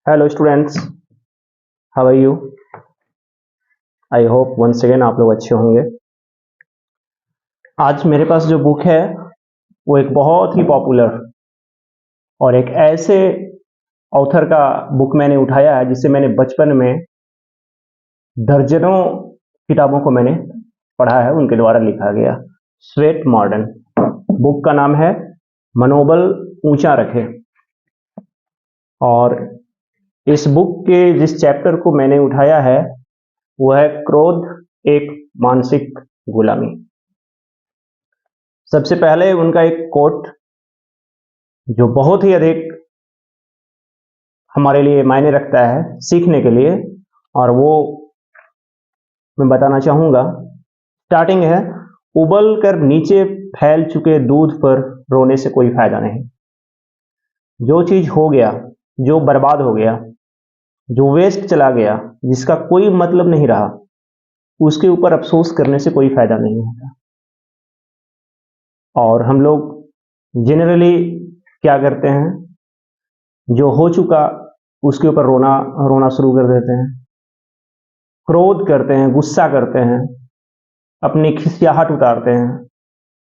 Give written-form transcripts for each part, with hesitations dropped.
Hello students, how are you? I hope once again आप लोग अच्छे होंगे। आज मेरे पास जो बुक है वो एक बहुत ही पॉपुलर और एक ऐसे ऑथर का बुक मैंने उठाया है जिसे मैंने बचपन में दर्जनों किताबों को मैंने पढ़ा है, उनके द्वारा लिखा गया। स्वेट मॉर्डन बुक का नाम है मनोबल ऊंचा रखे। और इस बुक के जिस चैप्टर को मैंने उठाया है वो है क्रोध एक मानसिक गुलामी। सबसे पहले उनका एक कोट जो बहुत ही अधिक हमारे लिए मायने रखता है सीखने के लिए, और वो मैं बताना चाहूंगा। स्टार्टिंग है, उबल कर नीचे फैल चुके दूध पर रोने से कोई फायदा नहीं। जो चीज हो गया, जो बर्बाद हो गया, जो वेस्ट चला गया, जिसका कोई मतलब नहीं रहा, उसके ऊपर अफसोस करने से कोई फायदा नहीं होता। और हम लोग जनरली क्या करते हैं, जो हो चुका उसके ऊपर रोना रोना शुरू कर देते हैं, क्रोध करते हैं, गुस्सा करते हैं, अपनी खिसियाहट उतारते हैं,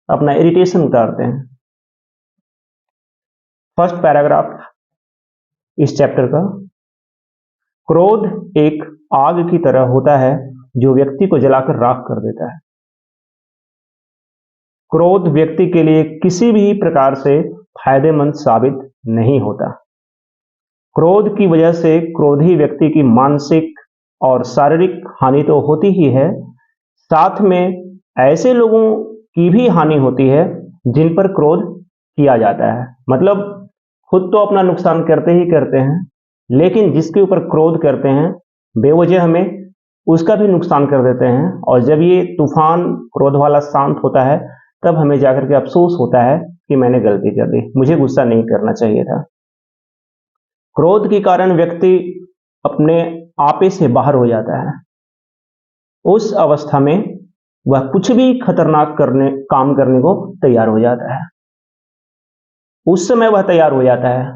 अपना इरिटेशन उतारते हैं। फर्स्ट पैराग्राफ इस चैप्टर का, क्रोध एक आग की तरह होता है जो व्यक्ति को जलाकर राख कर देता है। क्रोध व्यक्ति के लिए किसी भी प्रकार से फायदेमंद साबित नहीं होता। क्रोध की वजह से क्रोधी व्यक्ति की मानसिक और शारीरिक हानि तो होती ही है, साथ में ऐसे लोगों की भी हानि होती है जिन पर क्रोध किया जाता है। मतलब खुद तो अपना नुकसान करते ही करते हैं, लेकिन जिसके ऊपर क्रोध करते हैं बेवजह हमें उसका भी नुकसान कर देते हैं। और जब ये तूफान क्रोध वाला शांत होता है तब हमें जाकर के अफसोस होता है कि मैंने गलती कर दी, मुझे गुस्सा नहीं करना चाहिए था। क्रोध के कारण व्यक्ति अपने आपे से बाहर हो जाता है। उस अवस्था में वह कुछ भी खतरनाक काम करने को तैयार हो जाता है। उस समय वह तैयार हो जाता है,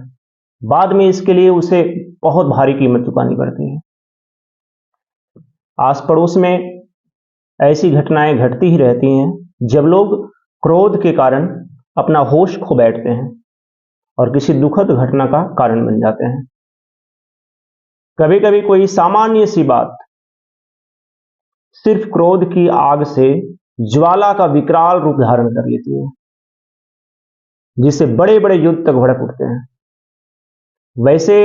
बाद में इसके लिए उसे बहुत भारी कीमत चुकानी पड़ती है। आस पड़ोस में ऐसी घटनाएं घटती ही रहती हैं जब लोग क्रोध के कारण अपना होश खो बैठते हैं और किसी दुखद घटना का कारण बन जाते हैं। कभी कभी कोई सामान्य सी बात सिर्फ क्रोध की आग से ज्वाला का विकराल रूप धारण कर लेती है, जिससे बड़े बड़े युद्ध तक भड़क उठते हैं। वैसे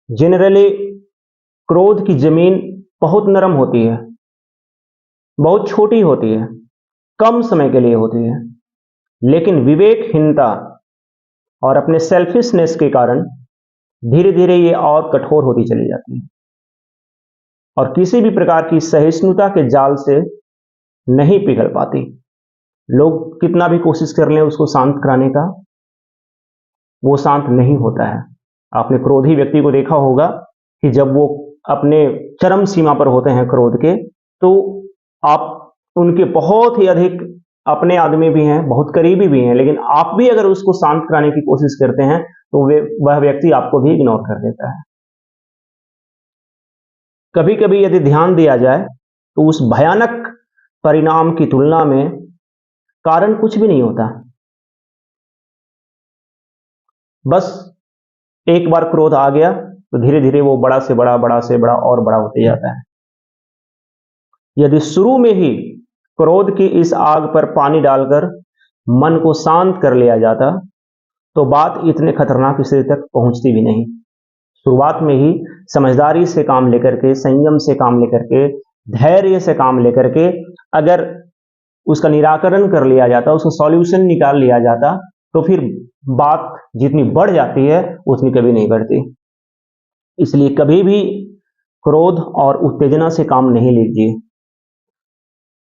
जनरली क्रोध की जमीन बहुत नरम होती है, बहुत छोटी होती है, कम समय के लिए होती है, लेकिन विवेकहीनता और अपने सेल्फिशनेस के कारण धीरे धीरे ये और कठोर होती चली जाती है और किसी भी प्रकार की सहिष्णुता के जाल से नहीं पिघल पाती। लोग कितना भी कोशिश कर लें उसको शांत कराने का, वो शांत नहीं होता है। आपने क्रोधी व्यक्ति को देखा होगा कि जब वो अपने चरम सीमा पर होते हैं क्रोध के, तो आप उनके बहुत ही अधिक अपने आदमी भी हैं, बहुत करीबी भी हैं, लेकिन आप भी अगर उसको शांत कराने की कोशिश करते हैं तो वह व्यक्ति आपको भी इग्नोर कर देता है। कभी कभी यदि ध्यान दिया जाए तो उस भयानक परिणाम की तुलना में कारण कुछ भी नहीं होता। बस एक बार क्रोध आ गया तो धीरे धीरे वो बड़ा से बड़ा, बड़ा से बड़ा और बड़ा होते जाता है। यदि शुरू में ही क्रोध की इस आग पर पानी डालकर मन को शांत कर लिया जाता तो बात इतने खतरनाक स्थिति तक पहुंचती भी नहीं। शुरुआत में ही समझदारी से काम लेकर के, संयम से काम लेकर के, धैर्य से काम लेकर के अगर उसका निराकरण कर लिया जाता, उसका सॉल्यूशन निकाल लिया जाता, तो फिर बात जितनी बढ़ जाती है उतनी कभी नहीं बढ़ती। इसलिए कभी भी क्रोध और उत्तेजना से काम नहीं लीजिए,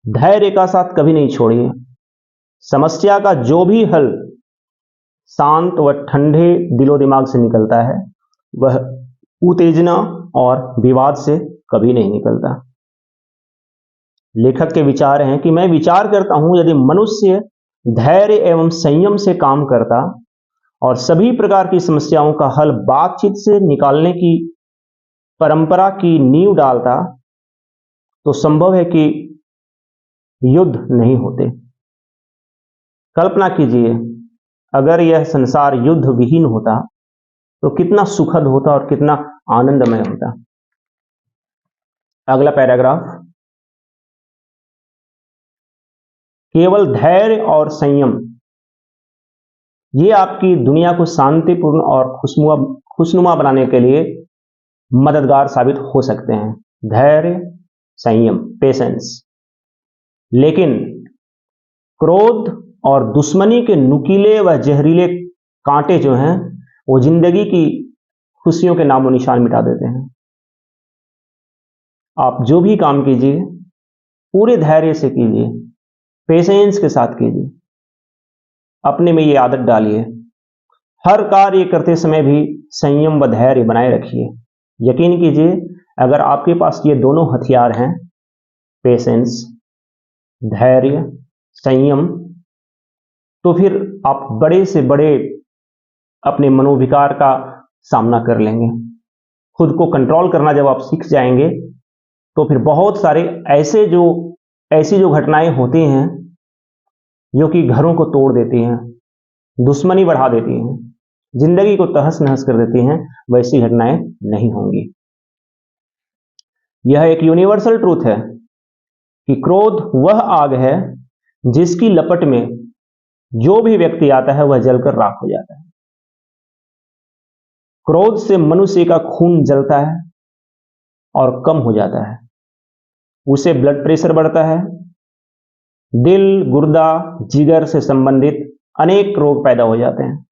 धैर्य का साथ कभी नहीं छोड़िए। समस्या का जो भी हल शांत व ठंडे दिलो दिमाग से निकलता है वह उत्तेजना और विवाद से कभी नहीं निकलता। लेखक के विचार हैं कि मैं विचार करता हूं यदि मनुष्य धैर्य एवं संयम से काम करता और सभी प्रकार की समस्याओं का हल बातचीत से निकालने की परंपरा की नींव डालता, तो संभव है कि युद्ध नहीं होते। कल्पना कीजिए, अगर यह संसार युद्ध विहीन होता तो कितना सुखद होता और कितना आनंदमय होता। अगला पैराग्राफ, केवल धैर्य और संयम ये आपकी दुनिया को शांतिपूर्ण और खुशनुमा बनाने के लिए मददगार साबित हो सकते हैं। धैर्य, संयम, पेशेंस। लेकिन क्रोध और दुश्मनी के नुकीले व जहरीले कांटे जो हैं, वो जिंदगी की खुशियों के नामो निशान मिटा देते हैं। आप जो भी काम कीजिए पूरे धैर्य से कीजिए, पेशेंस के साथ कीजिए। अपने में ये आदत डालिए। हर कार्य करते समय भी संयम व धैर्य बनाए रखिए। यकीन कीजिए, अगर आपके पास ये दोनों हथियार हैं, पेशेंस, धैर्य, संयम, तो फिर आप बड़े से बड़े अपने मनोविकार का सामना कर लेंगे। खुद को कंट्रोल करना जब आप सीख जाएंगे, तो फिर बहुत सारे ऐसी जो घटनाएं होती हैं जो कि घरों को तोड़ देती हैं, दुश्मनी बढ़ा देती हैं, जिंदगी को तहस नहस कर देती हैं, वैसी घटनाएं नहीं होंगी। यह एक यूनिवर्सल ट्रूथ है कि क्रोध वह आग है जिसकी लपट में जो भी व्यक्ति आता है वह जलकर राख हो जाता है। क्रोध से मनुष्य का खून जलता है और कम हो जाता है। उसे ब्लड प्रेशर बढ़ता है। दिल, गुर्दा, जिगर से संबंधित अनेक रोग पैदा हो जाते हैं।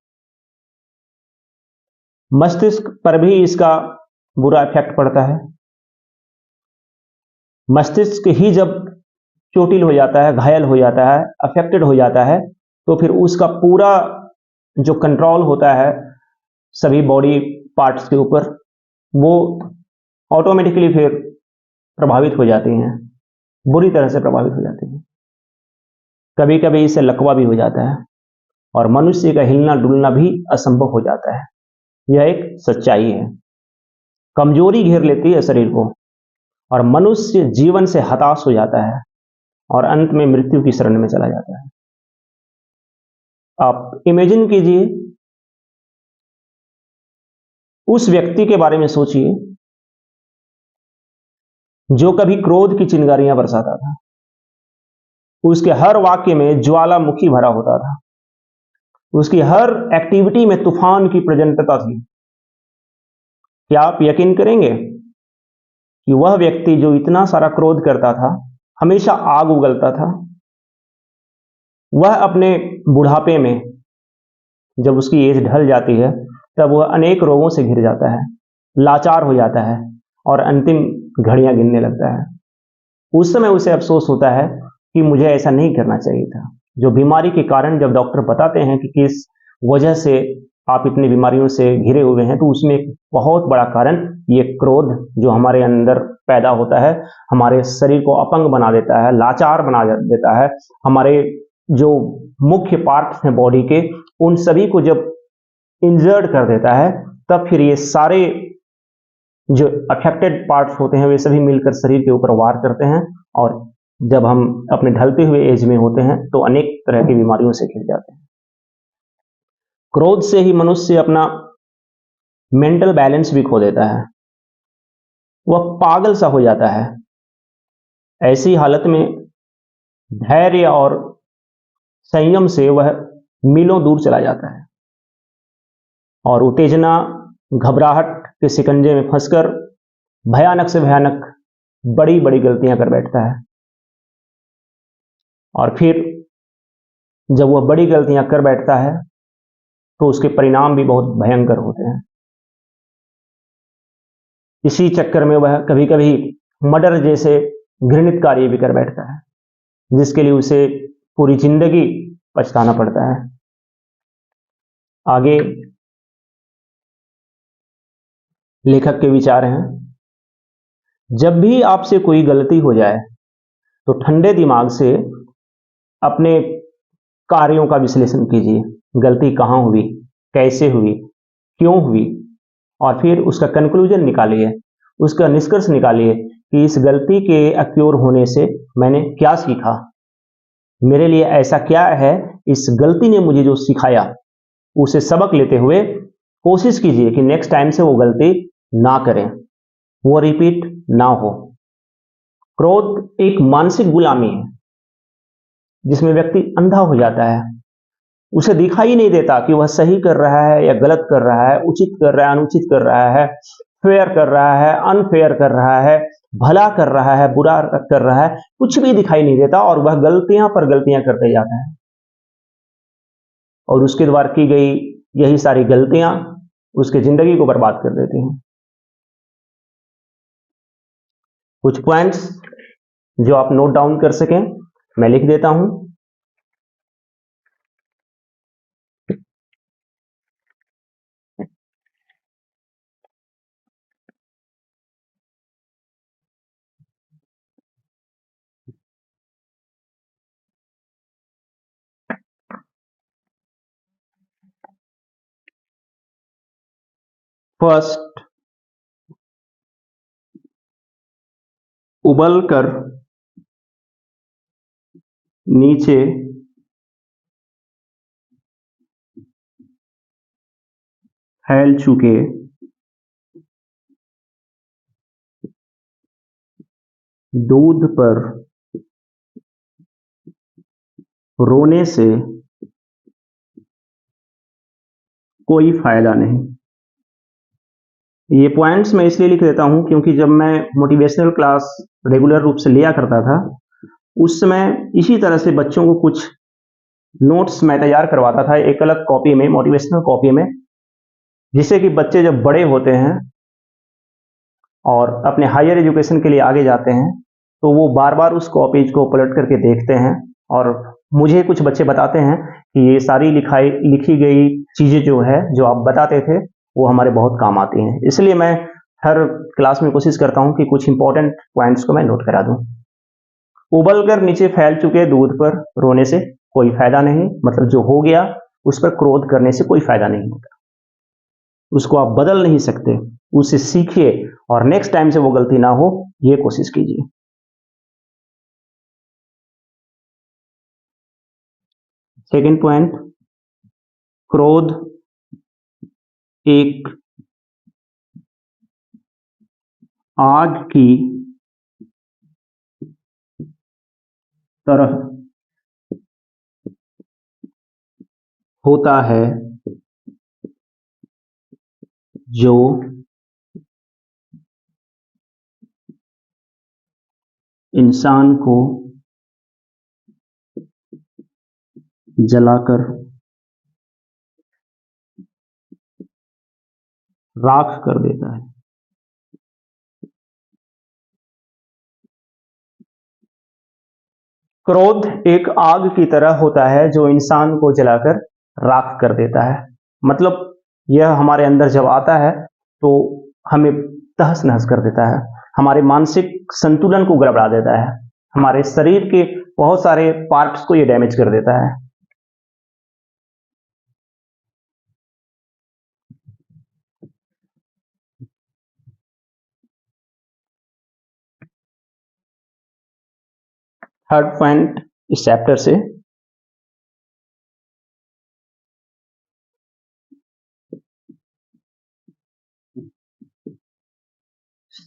मस्तिष्क पर भी इसका बुरा इफेक्ट पड़ता है। मस्तिष्क ही जब चोटिल हो जाता है, घायल हो जाता है, अफेक्टेड हो जाता है, तो फिर उसका पूरा जो कंट्रोल होता है सभी बॉडी पार्ट्स के ऊपर, वो ऑटोमेटिकली फिर प्रभावित हो जाती हैं, बुरी तरह से प्रभावित हो जाती हैं। कभी कभी इससे लकवा भी हो जाता है और मनुष्य का हिलना डुलना भी असंभव हो जाता है। यह एक सच्चाई है। कमजोरी घेर लेती है शरीर को और मनुष्य जीवन से हताश हो जाता है और अंत में मृत्यु की शरण में चला जाता है। आप इमेजिन कीजिए, उस व्यक्ति के बारे में सोचिए जो कभी क्रोध की चिंगारियां बरसाता था। उसके हर वाक्य में ज्वालामुखी भरा होता था। उसकी हर एक्टिविटी में तूफान की प्रचंडता थी। क्या आप यकीन करेंगे कि वह व्यक्ति जो इतना सारा क्रोध करता था, हमेशा आग उगलता था, वह अपने बुढ़ापे में जब उसकी एज ढल जाती है तब वह अनेक रोगों से घिर जाता है, लाचार हो जाता है और अंतिम घड़ियां गिनने लगता है। उस समय उसे अफसोस होता है कि मुझे ऐसा नहीं करना चाहिए था। जो बीमारी के कारण जब डॉक्टर बताते हैं कि किस वजह से आप इतनी बीमारियों से घिरे हुए हैं, तो उसमें एक बहुत बड़ा कारण ये क्रोध जो हमारे अंदर पैदा होता है, हमारे शरीर को अपंग बना देता है, लाचार बना देता है। हमारे जो मुख्य पार्ट्स हैं बॉडी के, उन सभी को जब इंजर्ड कर देता है, तब फिर ये सारे जो अफेक्टेड पार्ट्स होते हैं वे सभी मिलकर शरीर के ऊपर वार करते हैं और जब हम अपने ढलते हुए एज में होते हैं तो अनेक तरह की बीमारियों से घिर जाते हैं। क्रोध से ही मनुष्य अपना मेंटल बैलेंस भी खो देता है। वह पागल सा हो जाता है। ऐसी हालत में धैर्य और संयम से वह मीलों दूर चला जाता है और उत्तेजना, घबराहट के शिकंजे में फंसकर भयानक से भयानक बड़ी बड़ी गलतियां कर बैठता है। और फिर जब वह बड़ी गलतियां कर बैठता है तो उसके परिणाम भी बहुत भयंकर होते हैं। इसी चक्कर में वह कभी कभी मर्डर जैसे घृणित कार्य भी कर बैठता है, जिसके लिए उसे पूरी जिंदगी पछताना पड़ता है। आगे लेखक के विचार हैं, जब भी आपसे कोई गलती हो जाए तो ठंडे दिमाग से अपने कार्यों का विश्लेषण कीजिए। गलती कहाँ हुई, कैसे हुई, क्यों हुई, और फिर उसका कंक्लूजन निकालिए, उसका निष्कर्ष निकालिए कि इस गलती के अक्योर होने से मैंने क्या सीखा, मेरे लिए ऐसा क्या है इस गलती ने मुझे जो सिखाया, उसे सबक लेते हुए कोशिश कीजिए कि नेक्स्ट टाइम से वो गलती ना करें, वो रिपीट ना हो। क्रोध एक मानसिक गुलामी है जिसमें व्यक्ति अंधा हो जाता है, उसे दिखाई नहीं देता कि वह सही कर रहा है या गलत कर रहा है, उचित कर रहा है, अनुचित कर रहा है, फेयर कर रहा है, अनफेयर कर रहा है, भला कर रहा है, बुरा कर रहा है, कुछ भी दिखाई नहीं देता और वह गलतियां पर गलतियां करते जाता है। और उसके द्वारा की गई यही सारी गलतियां उसकी जिंदगी को बर्बाद कर देती हैं। कुछ पॉइंट्स जो आप नोट डाउन कर सकें, मैं लिख देता हूं। फर्स्ट, उबल कर नीचे फैल चुके दूध पर रोने से कोई फायदा नहीं। ये पॉइंट्स मैं इसलिए लिख देता हूं क्योंकि जब मैं मोटिवेशनल क्लास रेगुलर रूप से लिया करता था, उस समय इसी तरह से बच्चों को कुछ नोट्स मैं तैयार करवाता था एक अलग कॉपी में, मोटिवेशनल कॉपी में, जिससे कि बच्चे जब बड़े होते हैं और अपने हायर एजुकेशन के लिए आगे जाते हैं तो वो बार बार उस कॉपीज को पलट करके देखते हैं। और मुझे कुछ बच्चे बताते हैं कि ये सारी लिखी गई चीज़ें जो है, जो आप बताते थे, वो हमारे बहुत काम आती हैं। इसलिए मैं हर क्लास में कोशिश करता हूं कि कुछ इंपॉर्टेंट पॉइंट्स को मैं नोट करा दूं। उबल कर नीचे फैल चुके दूध पर रोने से कोई फायदा नहीं, मतलब जो हो गया उस पर क्रोध करने से कोई फायदा नहीं होता, उसको आप बदल नहीं सकते, उसे सीखिए और नेक्स्ट टाइम से वो गलती ना हो, ये कोशिश कीजिए। सेकंड पॉइंट, क्रोध एक आग की तरह होता है जो इंसान को जलाकर राख कर देता है। क्रोध एक आग की तरह होता है जो इंसान को जलाकर राख कर देता है, मतलब यह हमारे अंदर जब आता है तो हमें तहस नहस कर देता है, हमारे मानसिक संतुलन को गड़बड़ा देता है, हमारे शरीर के बहुत सारे पार्ट्स को यह डैमेज कर देता है। थर्ड पॉइंट इस चैप्टर से,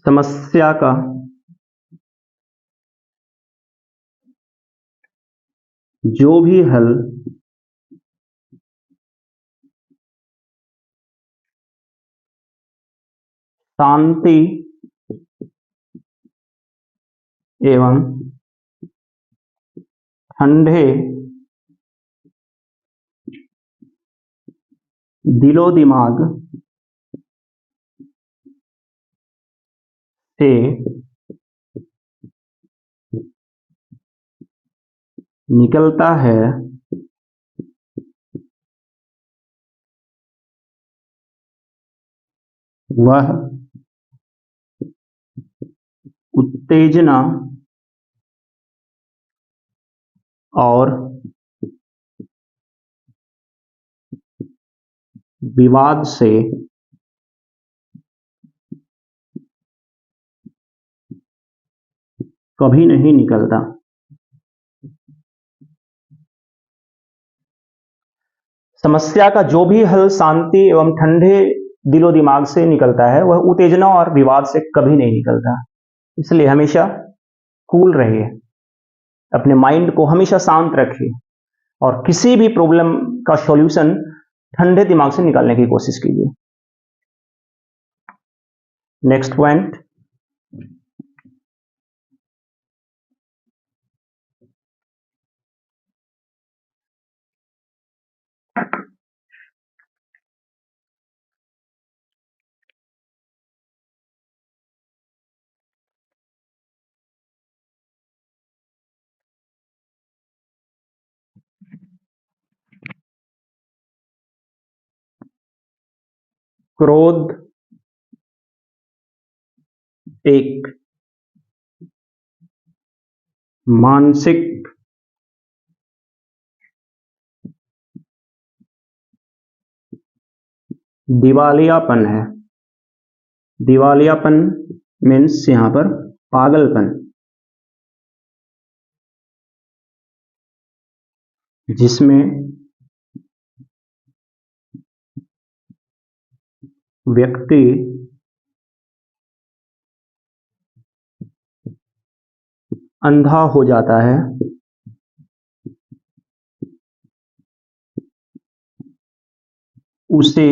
समस्या का जो भी हल शांति एवं ठंडे दिलो दिमाग से निकलता है, वह उत्तेजना और विवाद से कभी नहीं निकलता। समस्या का जो भी हल शांति एवं ठंडे दिलो दिमाग से निकलता है वह उत्तेजना और विवाद से कभी नहीं निकलता। इसलिए हमेशा कूल रहिए, अपने माइंड को हमेशा शांत रखिए और किसी भी प्रॉब्लम का सॉल्यूशन ठंडे दिमाग से निकालने की कोशिश कीजिए। नेक्स्ट पॉइंट, क्रोध एक मानसिक दिवालियापन है। दिवालियापन मीन्स यहां पर पागलपन, जिसमें व्यक्ति अंधा हो जाता है, उसे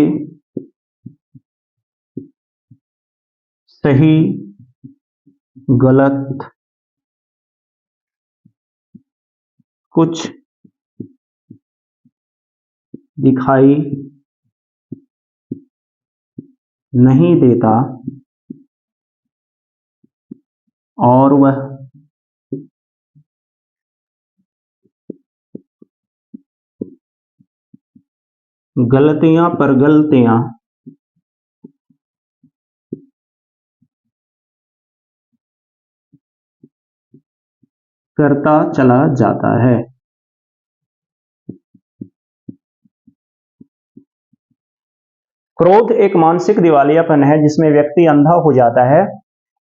सही गलत कुछ दिखाई नहीं देता और वह गलतियां पर गलतियां करता चला जाता है। क्रोध एक मानसिक दिवालियापन है जिसमें व्यक्ति अंधा हो जाता है,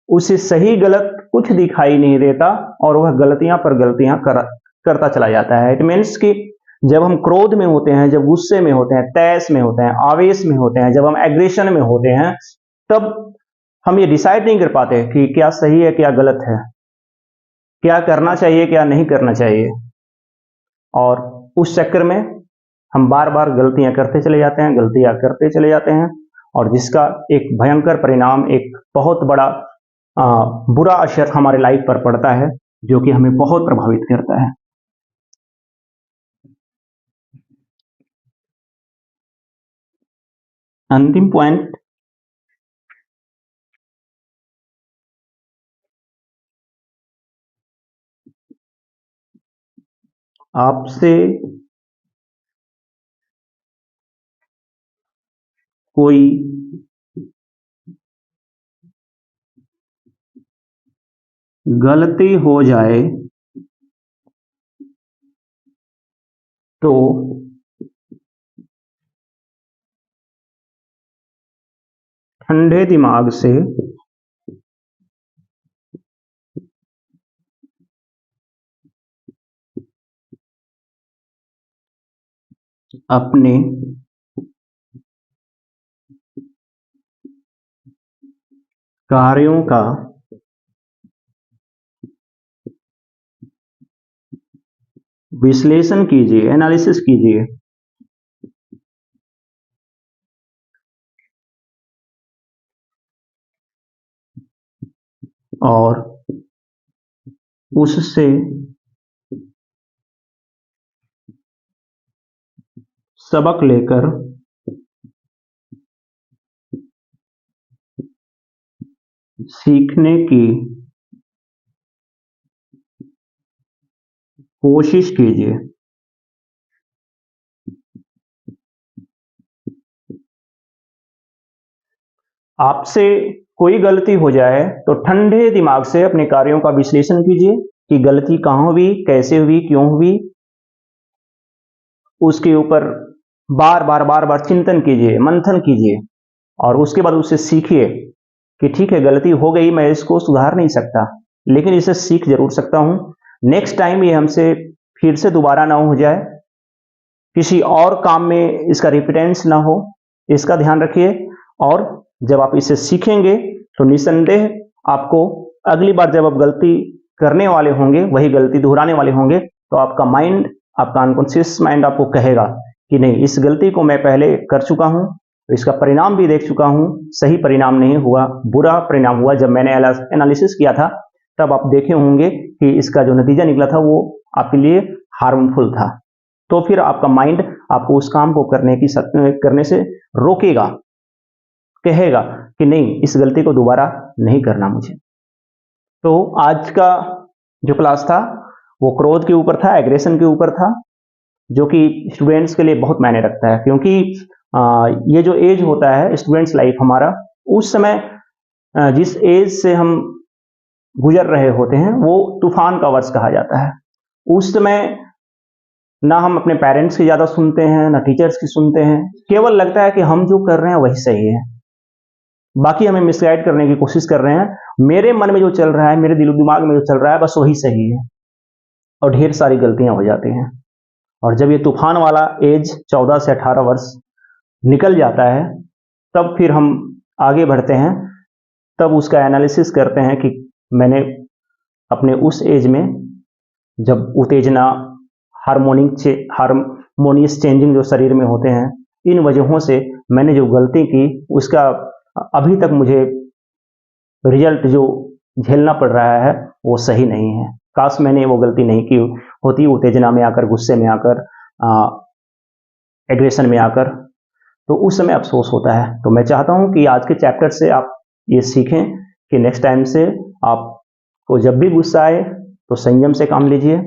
उसे सही गलत कुछ दिखाई नहीं देता और वह गलतियां पर गलतियां करता चला जाता है। इट मीन्स कि जब हम क्रोध में होते हैं, जब गुस्से में होते हैं, तैश में होते हैं, आवेश में होते हैं, जब हम एग्रेशन में होते हैं, तब हम ये डिसाइड नहीं कर पाते कि क्या सही है क्या गलत है, क्या करना चाहिए क्या नहीं करना चाहिए, और उस चक्कर में हम बार बार गलतियां करते चले जाते हैं, गलतियां करते चले जाते हैं, और जिसका एक भयंकर परिणाम, एक बहुत बड़ा बुरा असर हमारे लाइफ पर पड़ता है, जो कि हमें बहुत प्रभावित करता है। अंतिम पॉइंट, आपसे कोई गलती हो जाए तो ठंडे दिमाग से अपने कार्यों का विश्लेषण कीजिए, एनालिसिस कीजिए, और उससे सबक लेकर सीखने की कोशिश कीजिए। आपसे कोई गलती हो जाए तो ठंडे दिमाग से अपने कार्यों का विश्लेषण कीजिए कि गलती कहाँ हुई, कैसे हुई, क्यों हुई, उसके ऊपर बार बार बार बार चिंतन कीजिए, मंथन कीजिए और उसके बाद उससे सीखिए कि ठीक है, गलती हो गई, मैं इसको सुधार नहीं सकता, लेकिन इसे सीख जरूर सकता हूं। नेक्स्ट टाइम ये हमसे फिर से दोबारा ना हो जाए, किसी और काम में इसका रिपीटेंस ना हो, इसका ध्यान रखिए। और जब आप इसे सीखेंगे तो निसंदेह आपको अगली बार जब आप गलती करने वाले होंगे, वही गलती दोहराने वाले होंगे, तो आपका माइंड, आपका अनकॉन्शियस माइंड आपको कहेगा कि नहीं, इस गलती को मैं पहले कर चुका हूं, तो इसका परिणाम भी देख चुका हूं, सही परिणाम नहीं हुआ, बुरा परिणाम हुआ। जब मैंने एनालिसिस किया था तब आप देखे होंगे कि इसका जो नतीजा निकला था वो आपके लिए हार्मफुल था। तो फिर आपका माइंड आपको उस काम को करने से रोकेगा, कहेगा कि नहीं, इस गलती को दोबारा नहीं करना मुझे। तो आज का जो क्लास था वो क्रोध के ऊपर था, एग्रेशन के ऊपर था, जो कि स्टूडेंट्स के लिए बहुत मायने रखता है, क्योंकि ये जो एज होता है स्टूडेंट्स लाइफ हमारा, उस समय जिस एज से हम गुजर रहे होते हैं वो तूफान का वर्ष कहा जाता है। उस समय ना हम अपने पेरेंट्स की ज़्यादा सुनते हैं, ना टीचर्स की सुनते हैं, केवल लगता है कि हम जो कर रहे हैं वही सही है, बाकी हमें मिसगाइड करने की कोशिश कर रहे हैं, मेरे मन में जो चल रहा है, मेरे दिलो दिमाग में जो चल रहा है, बस वही सही है, और ढेर सारी गलतियां हो जाती हैं। और जब ये तूफान वाला एज 14 से 18 वर्ष निकल जाता है, तब फिर हम आगे बढ़ते हैं, तब उसका एनालिसिस करते हैं कि मैंने अपने उस एज में, जब उत्तेजना, हार्मोनियस चेंजिंग जो शरीर में होते हैं, इन वजहों से मैंने जो गलती की उसका अभी तक मुझे रिजल्ट जो झेलना पड़ रहा है वो सही नहीं है। काश मैंने वो गलती नहीं की होती, उत्तेजना में आकर, गुस्से में आकर, एग्रेशन में आकर, तो उस समय अफसोस होता है। तो मैं चाहता हूं कि आज के चैप्टर से आप ये सीखें कि नेक्स्ट टाइम से आपको जब भी गुस्सा आए तो संयम से काम लीजिए।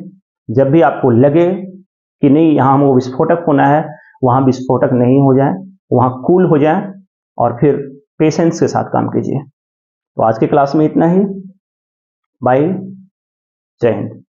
जब भी आपको लगे कि नहीं, यहाँ हमको विस्फोटक होना है, वहाँ विस्फोटक नहीं हो जाए, वहाँ कूल हो जाए और फिर पेशेंस के साथ काम कीजिए। तो आज के क्लास में इतना ही। बाय, जय हिंद।